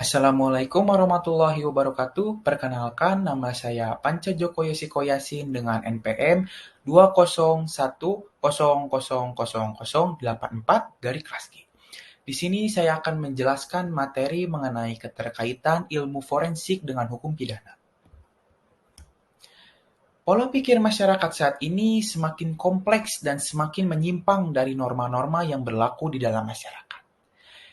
Assalamualaikum warahmatullahi wabarakatuh. Perkenalkan, nama saya Panca Joko Yosiko Yasin dengan NPM 201000084 dari kelas G. Di sini saya akan menjelaskan materi mengenai keterkaitan ilmu forensik dengan hukum pidana. Pola pikir masyarakat saat ini semakin kompleks dan semakin menyimpang dari norma-norma yang berlaku di dalam masyarakat.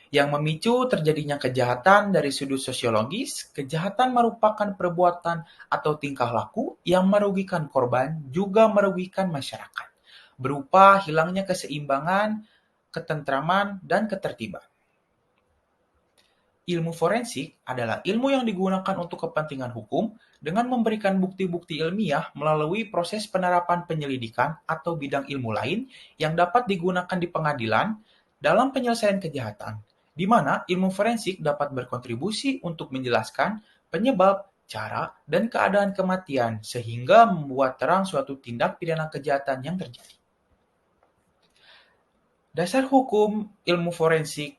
Yang memicu terjadinya kejahatan dari sudut sosiologis, kejahatan merupakan perbuatan atau tingkah laku yang merugikan korban juga merugikan masyarakat, berupa hilangnya keseimbangan, ketentraman, dan ketertiban. Ilmu forensik adalah ilmu yang digunakan untuk kepentingan hukum dengan memberikan bukti-bukti ilmiah melalui proses penerapan penyelidikan atau bidang ilmu lain yang dapat digunakan di pengadilan dalam penyelesaian kejahatan, di mana ilmu forensik dapat berkontribusi untuk menjelaskan penyebab, cara, dan keadaan kematian sehingga membuat terang suatu tindak pidana kejahatan yang terjadi. Dasar hukum ilmu forensik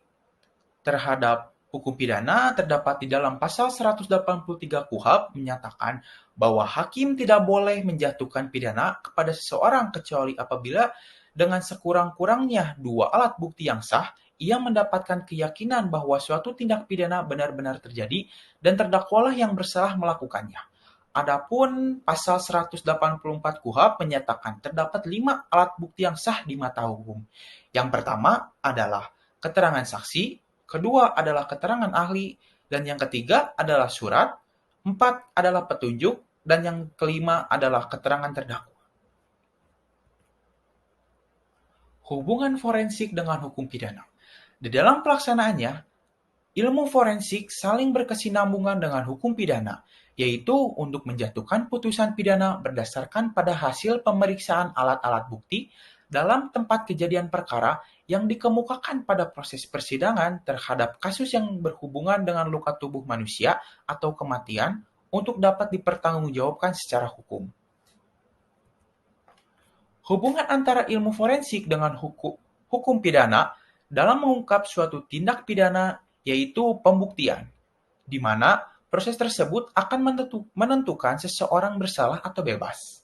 terhadap hukum pidana terdapat di dalam pasal 183 KUHP menyatakan bahwa hakim tidak boleh menjatuhkan pidana kepada seseorang kecuali apabila dengan sekurang-kurangnya dua alat bukti yang sah, ia mendapatkan keyakinan bahwa suatu tindak pidana benar-benar terjadi dan terdakwalah yang bersalah melakukannya. Adapun pasal 184 KUHP menyatakan terdapat 5 alat bukti yang sah di mata hukum. Yang pertama adalah keterangan saksi, kedua adalah keterangan ahli, dan yang ketiga adalah surat, 4 adalah petunjuk, dan yang kelima adalah keterangan terdakwa. Hubungan forensik dengan hukum pidana. Di dalam pelaksanaannya, ilmu forensik saling berkesinambungan dengan hukum pidana, yaitu untuk menjatuhkan putusan pidana berdasarkan pada hasil pemeriksaan alat-alat bukti dalam tempat kejadian perkara yang dikemukakan pada proses persidangan terhadap kasus yang berhubungan dengan luka tubuh manusia atau kematian untuk dapat dipertanggungjawabkan secara hukum. Hubungan antara ilmu forensik dengan hukum pidana dalam mengungkap suatu tindak pidana yaitu pembuktian, di mana proses tersebut akan menentukan seseorang bersalah atau bebas.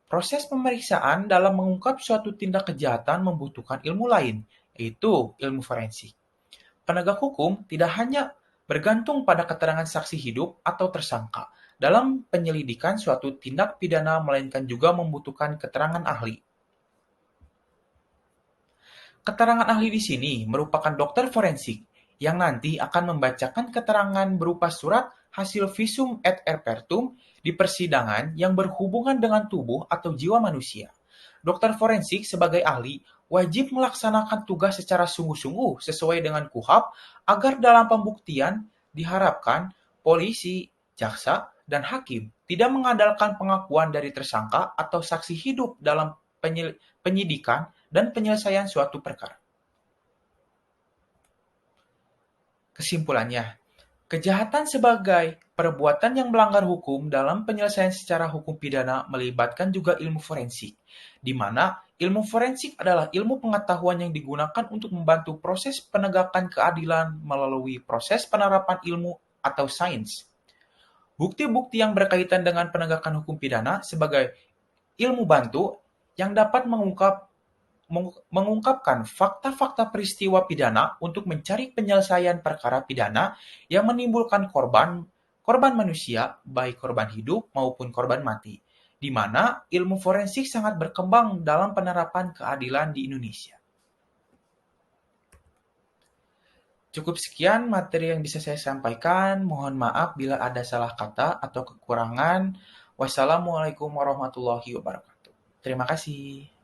Proses pemeriksaan dalam mengungkap suatu tindak kejahatan membutuhkan ilmu lain, yaitu ilmu forensik. Penegak hukum tidak hanya bergantung pada keterangan saksi hidup atau tersangka dalam penyelidikan suatu tindak pidana, melainkan juga membutuhkan keterangan ahli. Keterangan ahli di sini merupakan dokter forensik yang nanti akan membacakan keterangan berupa surat hasil visum et repertum di persidangan yang berhubungan dengan tubuh atau jiwa manusia. Dokter forensik sebagai ahli wajib melaksanakan tugas secara sungguh-sungguh sesuai dengan KUHP agar dalam pembuktian diharapkan polisi, jaksa, dan hakim tidak mengandalkan pengakuan dari tersangka atau saksi hidup dalam penyidikan dan penyelesaian suatu perkara. Kesimpulannya, kejahatan sebagai perbuatan yang melanggar hukum dalam penyelesaian secara hukum pidana melibatkan juga ilmu forensik, di mana ilmu forensik adalah ilmu pengetahuan yang digunakan untuk membantu proses penegakan keadilan melalui proses penerapan ilmu atau sains. Bukti-bukti yang berkaitan dengan penegakan hukum pidana sebagai ilmu bantu yang dapat mengungkapkan fakta-fakta peristiwa pidana untuk mencari penyelesaian perkara pidana yang menimbulkan korban manusia, baik korban hidup maupun korban mati, di mana ilmu forensik sangat berkembang dalam penerapan keadilan di Indonesia. Cukup sekian materi yang bisa saya sampaikan. Mohon maaf bila ada salah kata atau kekurangan. Wassalamualaikum warahmatullahi wabarakatuh. Terima kasih.